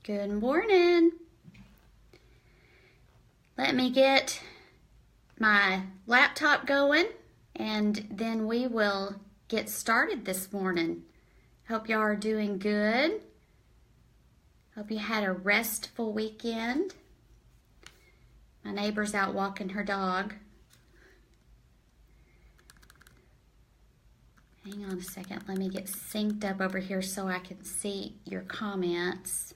Good morning. Let me get my laptop going and then we will get started this morning. Hope y'all are doing good. Hope you had a restful weekend. My neighbor's out walking her dog. Hang on a second. Let me get synced up over here so I can see your comments.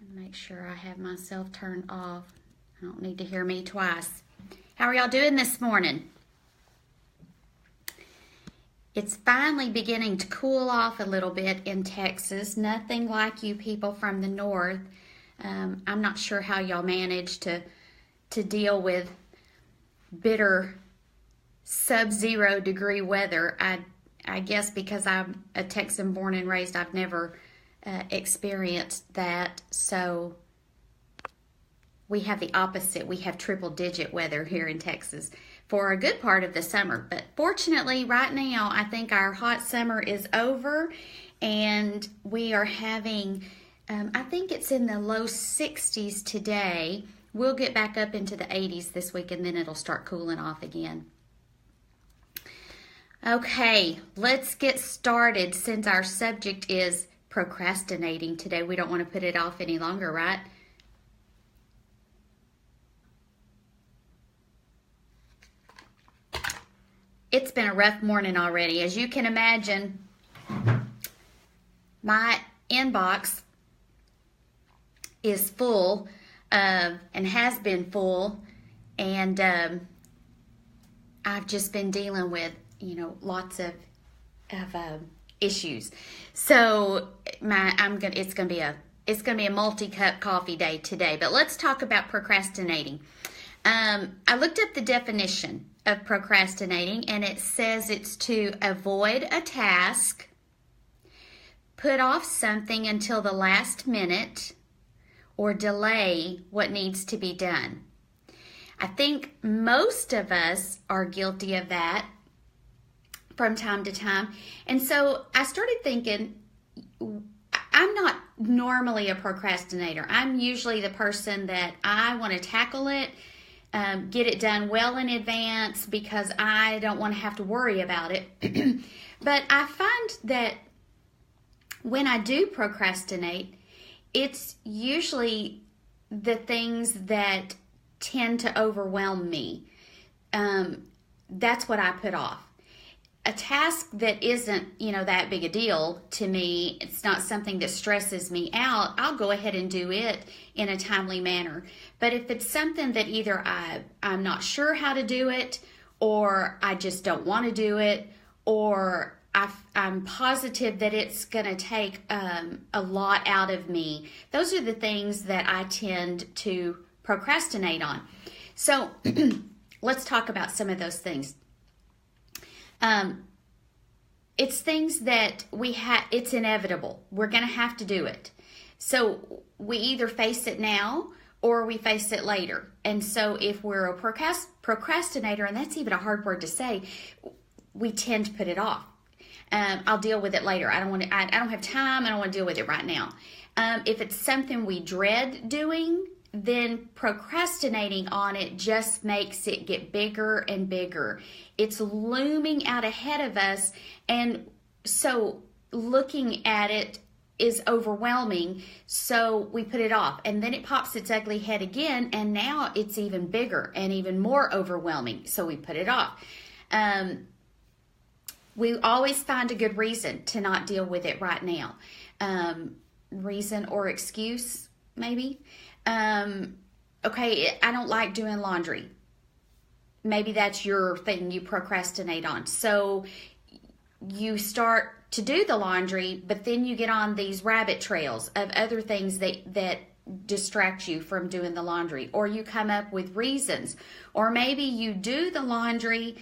Make sure I have myself turned off. I don't need to hear me twice. How are y'all doing this morning? It's finally beginning to cool off a little bit in Texas. Nothing like you people from the north. I'm not sure how y'all manage to deal with bitter sub-zero degree weather. I guess because I'm a Texan born and raised, I've never experienced that. So we have the opposite. We have triple digit weather here in Texas for a good part of the summer. But fortunately right now I think our hot summer is over and we are having, I think it's in the low 60s today. We'll get back up into the 80s this week and then it'll start cooling off again. Okay, let's get started since our subject is procrastinating today. We don't want to put it off any longer, right? It's been a rough morning already. As you can imagine, my inbox is full and has been full, and I've just been dealing with, lots of issues. So it's gonna be a multi-cup coffee day today. But let's talk about procrastinating. I looked up the definition of procrastinating, and it says it's to avoid a task, put off something until the last minute, or delay what needs to be done. I think most of us are guilty of that from time to time. And so I started thinking, I'm not normally a procrastinator. I'm usually the person that I want to tackle it, get it done well in advance because I don't want to have to worry about it. But I find that when I do procrastinate, it's usually the things that tend to overwhelm me. That's what I put off. A task that isn't, that big a deal to me, it's not something that stresses me out, I'll go ahead and do it in a timely manner. But if it's something that either I'm not sure how to do it, or I just don't want to do it, or I'm positive that it's going to take a lot out of me, those are the things that I tend to procrastinate on. So let's talk about some of those things. It's things that it's inevitable. We're going to have to do it. So we either face it now or we face it later. And so if we're a procrastinator, and that's even a hard word to say, we tend to put it off. I'll deal with it later. I don't have time. I don't want to deal with it right now. If it's something we dread doing, then procrastinating on it just makes it get bigger and bigger. It's looming out ahead of us, and so looking at it is overwhelming, so we put it off, and then it pops its ugly head again, and now it's even bigger and even more overwhelming, so we put it off. We always find a good reason to not deal with it right now. Reason or excuse, maybe. Okay, I don't like doing laundry. Maybe that's your thing you procrastinate on. So you start to do the laundry, but then you get on these rabbit trails of other things that distract you from doing the laundry, or you come up with reasons, or maybe you do the laundry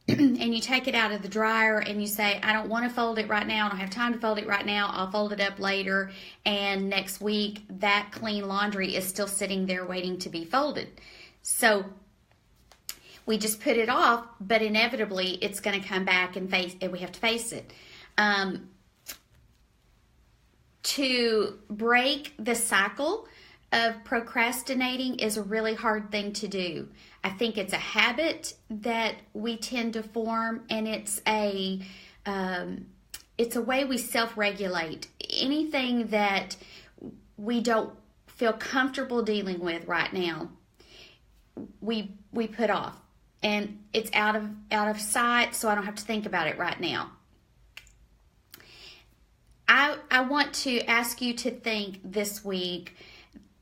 and you take it out of the dryer and you say, I don't want to fold it right now. I don't have time to fold it right now. I'll fold it up later. And next week, that clean laundry is still sitting there waiting to be folded. So we just put it off, but inevitably it's going to come back and we have to face it. to break the cycle of procrastinating is a really hard thing to do. I think it's a habit that we tend to form, and it's a way we self-regulate. Anything that we don't feel comfortable dealing with right now, we put off, and it's out of sight, so I don't have to think about it right now. I want to ask you to think this week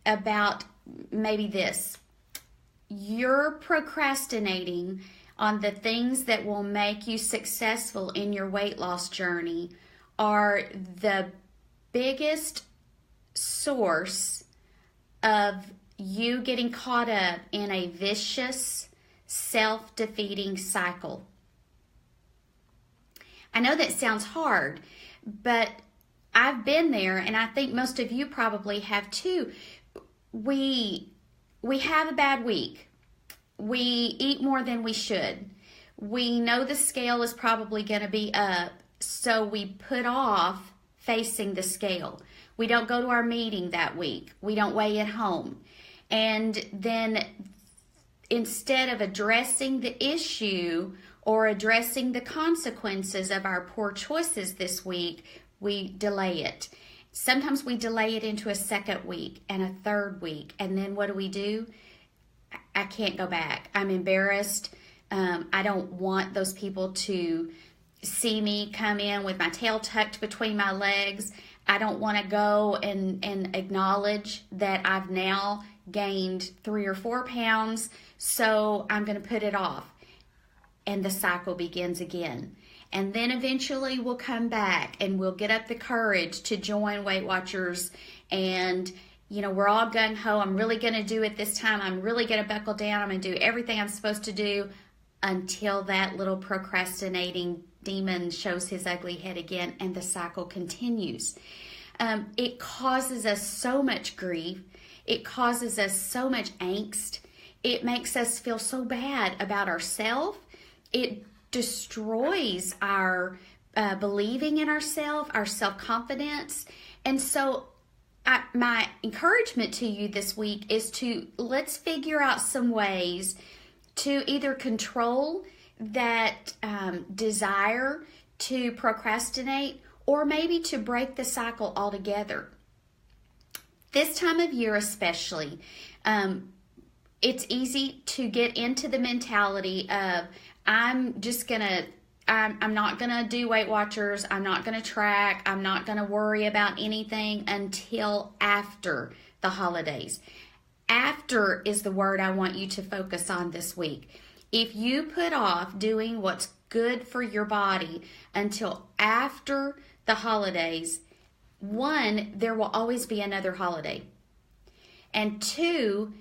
about maybe this. You're procrastinating on the things that will make you successful in your weight loss journey are the biggest source of you getting caught up in a vicious, self-defeating cycle. I know that sounds hard, but I've been there, and I think most of you probably have too. We have a bad week. We eat more than we should. We know the scale is probably going to be up, so we put off facing the scale. We don't go to our meeting that week. We don't weigh at home. And then instead of addressing the issue or addressing the consequences of our poor choices this week, we delay it. Sometimes we delay it into a second week and a third week. And then what do? I can't go back. I'm embarrassed. I don't want those people to see me come in with my tail tucked between my legs. I don't want to go and acknowledge that I've now gained 3 or 4 pounds, so I'm going to put it off. And the cycle begins again. And then eventually we'll come back and we'll get up the courage to join Weight Watchers, and we're all gung-ho. I'm really going to do it this time. I'm really going to buckle down. I'm going to do everything I'm supposed to do, until that little procrastinating demon shows his ugly head again, and the cycle continues. It causes us so much grief. It causes us so much angst. It makes us feel so bad about ourselves. It destroys our believing in ourselves, our self-confidence. And so my encouragement to you this week is let's figure out some ways to either control that desire to procrastinate, or maybe to break the cycle altogether. This time of year especially, it's easy to get into the mentality of, I'm not gonna do Weight Watchers, I'm not gonna track, I'm not gonna worry about anything until after the holidays. After is the word I want you to focus on this week. If you put off doing what's good for your body until after the holidays, 1, there will always be another holiday. And 2,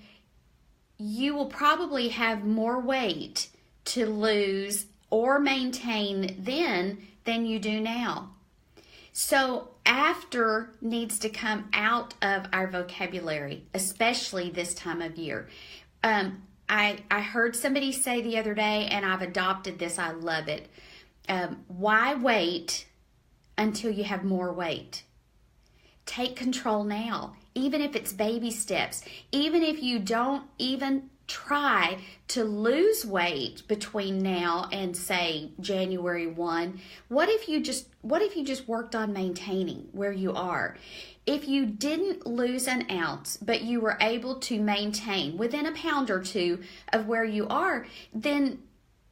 you will probably have more weight to lose or maintain then than you do now. So after needs to come out of our vocabulary, especially this time of year. I heard somebody say the other day, and I've adopted this, I love it. Why wait until you have more weight? Take control now, even if it's baby steps. Even if you don't even try to lose weight between now and say January 1, what if you just worked on maintaining where you are? If you didn't lose an ounce, but you were able to maintain within a pound or 2 of where you are, then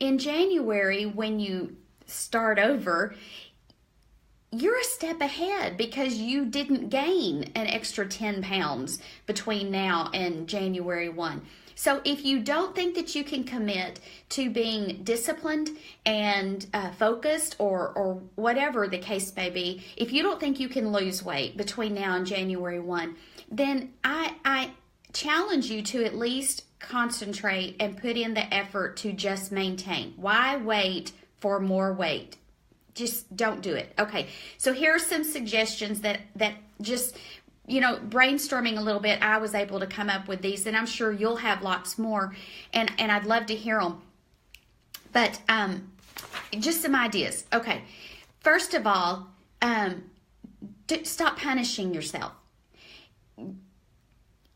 in January, when you start over, you're a step ahead because you didn't gain an extra 10 pounds between now and January 1. So if you don't think that you can commit to being disciplined and focused, or whatever the case may be, if you don't think you can lose weight between now and January 1, then I challenge you to at least concentrate and put in the effort to just maintain. Why wait for more weight? Just don't do it. Okay, so here are some suggestions that just, brainstorming a little bit, I was able to come up with these, and I'm sure you'll have lots more, and I'd love to hear them. But just some ideas. Okay, first of all, Stop punishing yourself.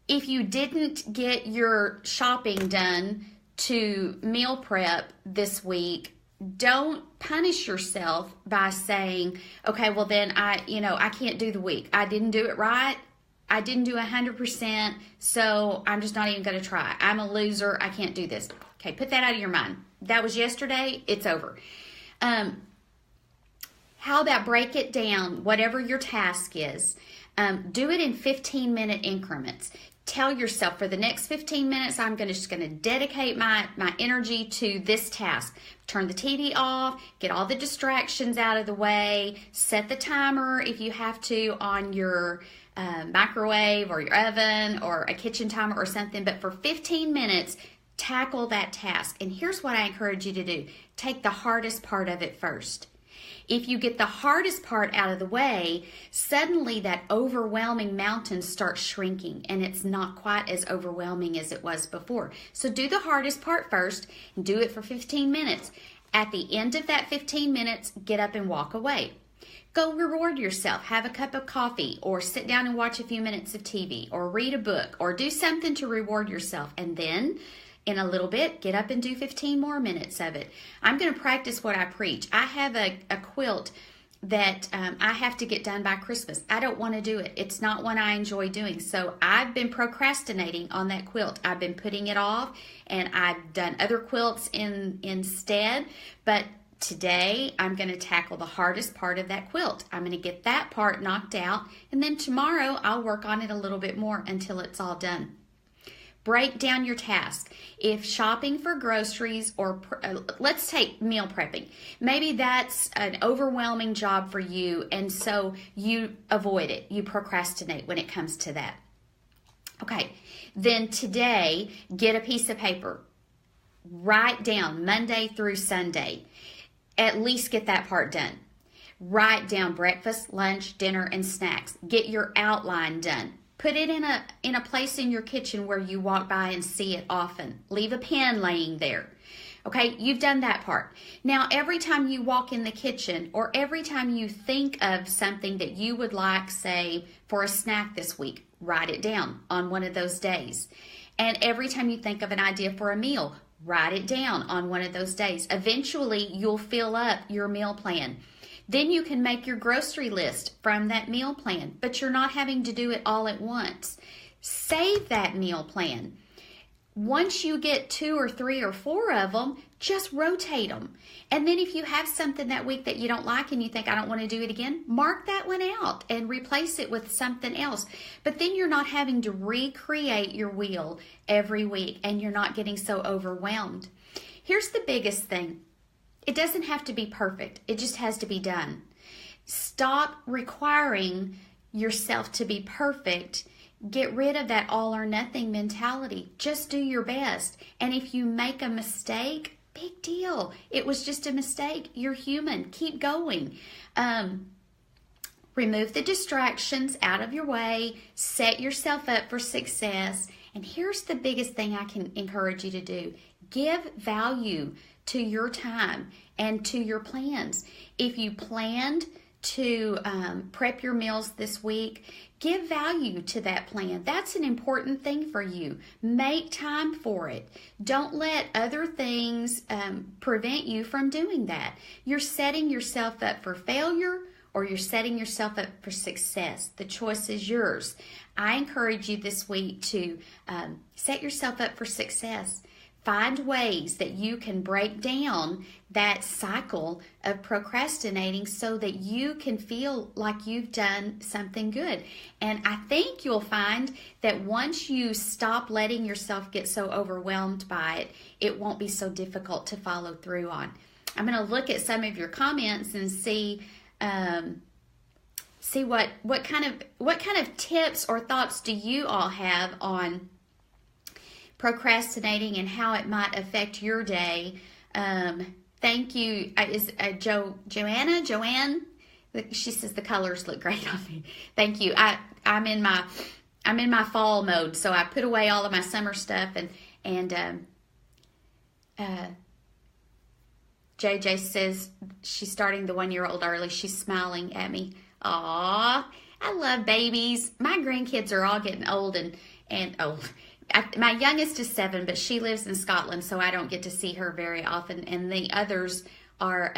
If you didn't get your shopping done to meal prep this week, don't punish yourself by saying, okay, well then I can't do the week. I didn't do it right. I didn't do 100%, so I'm just not even going to try. I'm a loser. I can't do this. Okay, put that out of your mind. That was yesterday. It's over. How about break it down, whatever your task is. Do it in 15-minute increments. Tell yourself, for the next 15 minutes, I'm just going to dedicate my energy to this task. Turn the TV off, get all the distractions out of the way, set the timer if you have to on your microwave or your oven or a kitchen timer or something. But for 15 minutes, tackle that task. And here's what I encourage you to do. Take the hardest part of it first. If you get the hardest part out of the way, suddenly that overwhelming mountain starts shrinking and it's not quite as overwhelming as it was before. So do the hardest part first and do it for 15 minutes. At the end of that 15 minutes, get up and walk away. Go reward yourself. Have a cup of coffee or sit down and watch a few minutes of TV or read a book or do something to reward yourself. And then in a little bit, get up and do 15 more minutes of it. I'm going to practice what I preach. I have a quilt that I have to get done by Christmas. I don't want to do it. It's not one I enjoy doing. So I've been procrastinating on that quilt. I've been putting it off, and I've done other quilts instead. But today, I'm going to tackle the hardest part of that quilt. I'm going to get that part knocked out, and then tomorrow I'll work on it a little bit more until it's all done. Break down your task. If shopping for groceries or let's take meal prepping. Maybe that's an overwhelming job for you, and so you avoid it. You procrastinate when it comes to that. Okay, then today, get a piece of paper. Write down Monday through Sunday. At least get that part done. Write down breakfast, lunch, dinner, and snacks. Get your outline done. Put it in a place in your kitchen where you walk by and see it often. Leave a pen laying there. Okay, you've done that part. Now, every time you walk in the kitchen or every time you think of something that you would like, say, for a snack this week, write it down on one of those days. And every time you think of an idea for a meal, write it down on one of those days. Eventually, you'll fill up your meal plan. Then you can make your grocery list from that meal plan, but you're not having to do it all at once. Save that meal plan. Once you get 2 or 3 or 4 of them, just rotate them. And then if you have something that week that you don't like and you think, I don't want to do it again, mark that one out and replace it with something else. But then you're not having to recreate your wheel every week and you're not getting so overwhelmed. Here's the biggest thing. It doesn't have to be perfect. It just has to be done. Stop requiring yourself to be perfect. Get rid of that all or nothing mentality. Just do your best. And if you make a mistake, big deal. It was just a mistake. You're human. Keep going. Remove the distractions out of your way. Set yourself up for success. And here's the biggest thing I can encourage you to do. Give value to your time and to your plans. If you planned to prep your meals this week, give value to that plan. That's an important thing for you. Make time for it. Don't let other things prevent you from doing that. You're setting yourself up for failure or you're setting yourself up for success. The choice is yours. I encourage you this week to set yourself up for success. Find ways that you can break down that cycle of procrastinating so that you can feel like you've done something good. And I think you'll find that once you stop letting yourself get so overwhelmed by it, it won't be so difficult to follow through on. I'm going to look at some of your comments and see what kind of tips or thoughts do you all have on procrastinating and how it might affect your day. Thank you. Is Joanne? She says the colors look great on me. Thank you. I'm in my fall mode, so I put away all of my summer stuff and JJ says she's starting the 1-year-old early. She's smiling at me. Aww. I love babies. My grandkids are all getting old and old. My youngest is 7, but she lives in Scotland, so I don't get to see her very often. And the others are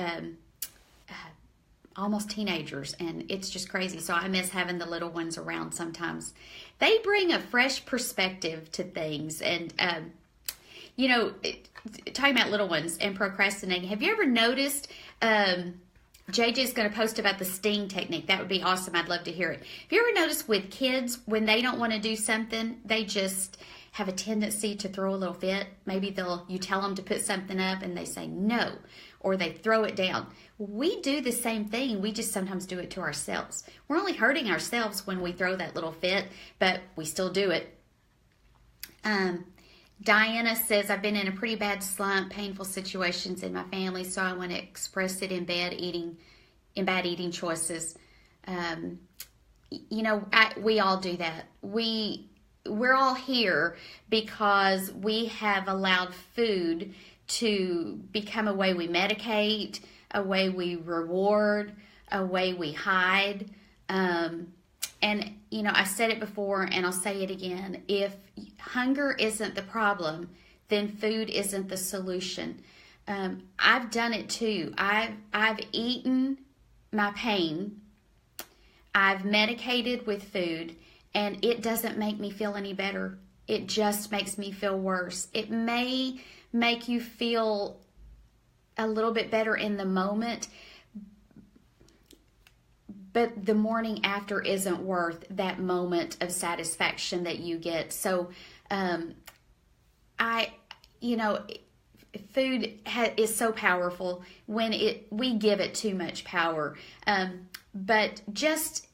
almost teenagers, and it's just crazy. So I miss having the little ones around sometimes. They bring a fresh perspective to things. And, talking about little ones and procrastinating, have you ever noticed... JJ's going to post about the sting technique. That would be awesome. I'd love to hear it. Have you ever noticed with kids, when they don't want to do something, they just have a tendency to throw a little fit? Maybe you tell them to put something up and they say no, or they throw it down. We do the same thing. We just sometimes do it to ourselves. We're only hurting ourselves when we throw that little fit, but we still do it. Diana says, I've been in a pretty bad slump, painful situations in my family, so I want to express it in bad eating choices. We all do that. We're all here because we have allowed food to become a way we medicate, a way we reward, a way we hide. I said it before and I'll say it again. If hunger isn't the problem, then food isn't the solution. I've done it too. I've eaten my pain. I've medicated with food, and it doesn't make me feel any better. It just makes me feel worse. It may make you feel a little bit better in the moment, but the morning after isn't worth that moment of satisfaction that you get. So, food is so powerful when we give it too much power. But just,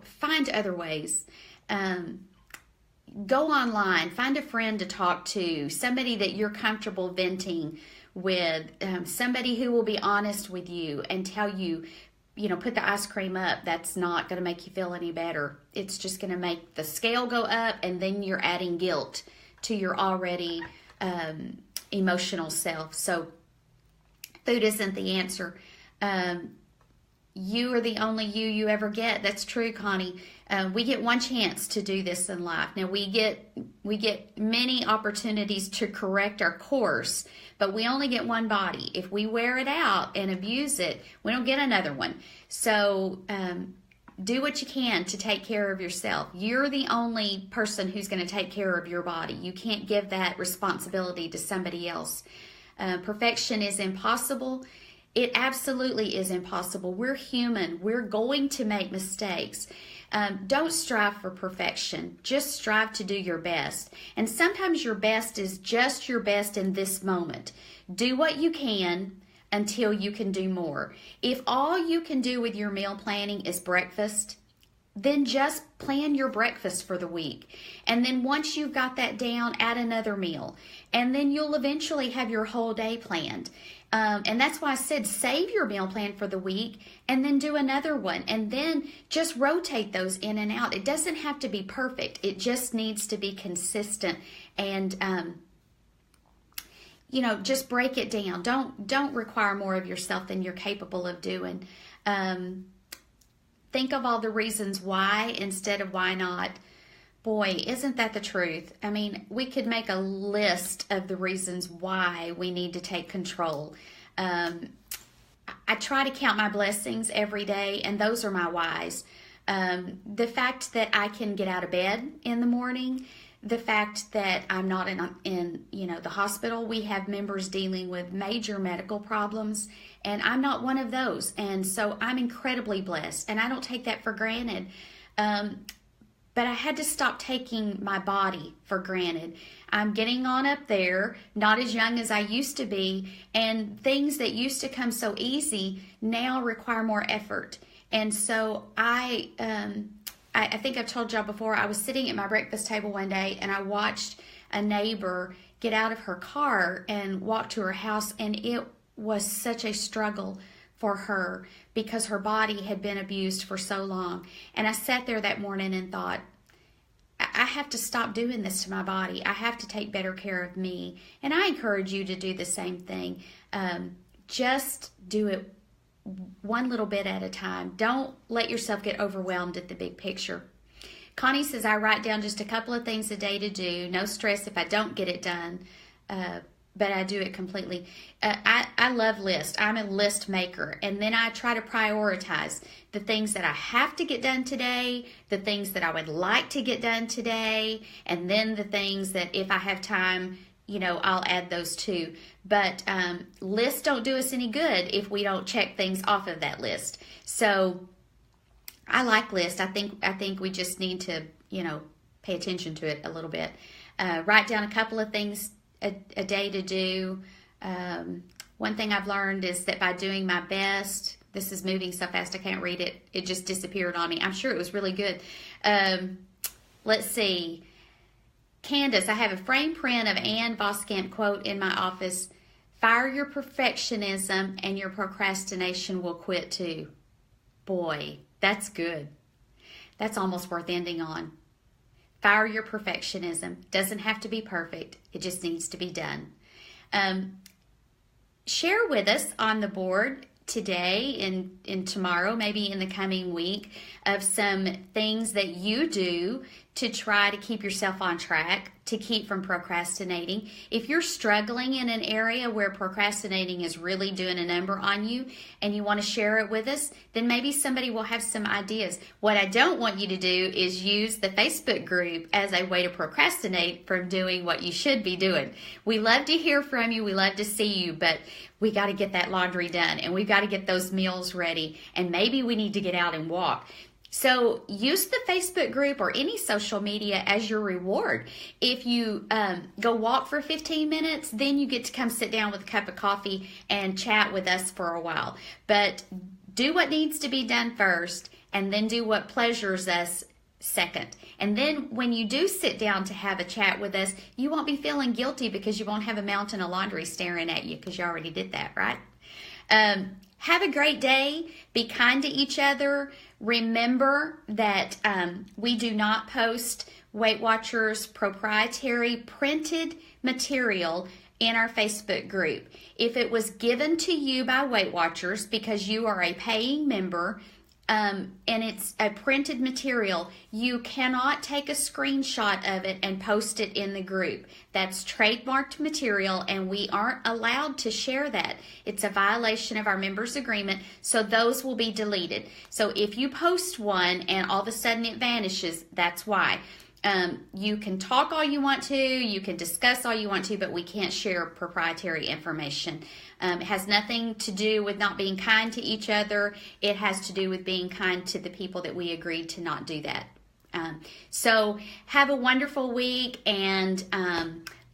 find other ways. Go online, find a friend to talk to, somebody that you're comfortable venting with, somebody who will be honest with you and tell you, put the ice cream up. That's not going to make you feel any better. It's just going to make the scale go up, and then you're adding guilt to your already emotional self. So food isn't the answer. You are the only you ever get. That's true, Connie. We get one chance to do this in life. Now we get many opportunities to correct our course, but we only get one body. If we wear it out and abuse it, we don't get another one. So do what you can to take care of yourself. You're the only person who's going to take care of your body. You can't give that responsibility to somebody else. Perfection is impossible. It absolutely is impossible. We're human. We're going to make mistakes. Don't strive for perfection. Just strive to do your best. And sometimes your best is just your best in this moment. Do what you can until you can do more. If all you can do with your meal planning is breakfast, then just plan your breakfast for the week. And then once you've got that down, add another meal. And then you'll eventually have your whole day planned. And that's why I said save your meal plan for the week and then do another one. And then just rotate those in and out. It doesn't have to be perfect. It just needs to be consistent. And, just break it down. Don't require more of yourself than you're capable of doing. Think of all the reasons why instead of why not. Boy, isn't that the truth? I mean, we could make a list of the reasons why we need to take control. I try to count my blessings every day, and those are my whys. The fact that I can get out of bed in the morning, the fact that I'm not in the hospital. We have members dealing with major medical problems, and I'm not one of those. And so I'm incredibly blessed, and I don't take that for granted. But I had to stop taking my body for granted. I'm getting on up there, not as young as I used to be, and things that used to come so easy now require more effort. And so I think I've told y'all before, I was sitting at my breakfast table one day and I watched a neighbor get out of her car and walk to her house, and it was such a struggle for her because her body had been abused for so long. And I sat there that morning and thought, I have to stop doing this to my body. I have to take better care of me. And I encourage you to do the same thing. Just do it one little bit at a time. Don't let yourself get overwhelmed at the big picture. Connie says, I write down just a couple of things a day to do. No stress if I don't get it done, but I do it completely. I love lists. I'm a list maker. And then I try to prioritize the things that I have to get done today, the things that I would like to get done today, and then the things that if I have time, I'll add those too. But lists don't do us any good if we don't check things off of that list. So I like lists. I think we just need to, pay attention to it a little bit. Write down a couple of things a day to do. One thing I've learned is that by doing my best, this is moving so fast I can't read it. It just disappeared on me. I'm sure it was really good. Let's see. Candace, I have a frame print of Ann Voskamp quote in my office. Fire your perfectionism and your procrastination will quit too. Boy, that's good. That's almost worth ending on. Fire your perfectionism. Doesn't have to be perfect. It just needs to be done. Share with us on the board today and tomorrow, maybe in the coming week, of some things that you do to try to keep yourself on track, to keep from procrastinating. If you're struggling in an area where procrastinating is really doing a number on you and you want to share it with us, then maybe somebody will have some ideas. What I don't want you to do is use the Facebook group as a way to procrastinate from doing what you should be doing. We love to hear from you. We love to see you, but we got to get that laundry done and we've got to get those meals ready, and maybe we need to get out and walk. So use the Facebook group or any social media as your reward. If you go walk for 15 minutes, then you get to come sit down with a cup of coffee and chat with us for a while. But do what needs to be done first, and then do what pleasures us second. And then when you do sit down to have a chat with us, you won't be feeling guilty because you won't have a mountain of laundry staring at you because you already did that, right? Have a great day. Be kind to each other. Remember that we do not post Weight Watchers proprietary printed material in our Facebook group. If it was given to you by Weight Watchers because you are a paying member, and it's a printed material, you cannot take a screenshot of it and post it in the group. That's trademarked material and we aren't allowed to share that. It's a violation of our members agreement, so those will be deleted. So if you post one and all of a sudden it vanishes, that's why. You can talk all you want to, you can discuss all you want to, but we can't share proprietary information. It has nothing to do with not being kind to each other. It has to do with being kind to the people that we agreed to not do that. So have a wonderful week, and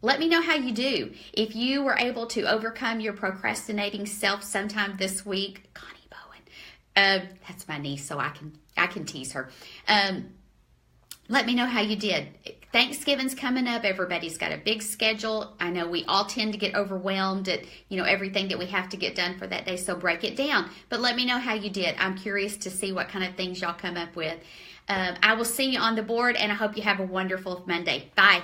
let me know how you do. If you were able to overcome your procrastinating self sometime this week, Connie Bowen, that's my niece, so I can tease her. Let me know how you did. Thanksgiving's coming up. Everybody's got a big schedule. I know we all tend to get overwhelmed at, everything that we have to get done for that day. So break it down. But let me know how you did. I'm curious to see what kind of things y'all come up with. I will see you on the board, and I hope you have a wonderful Monday. Bye.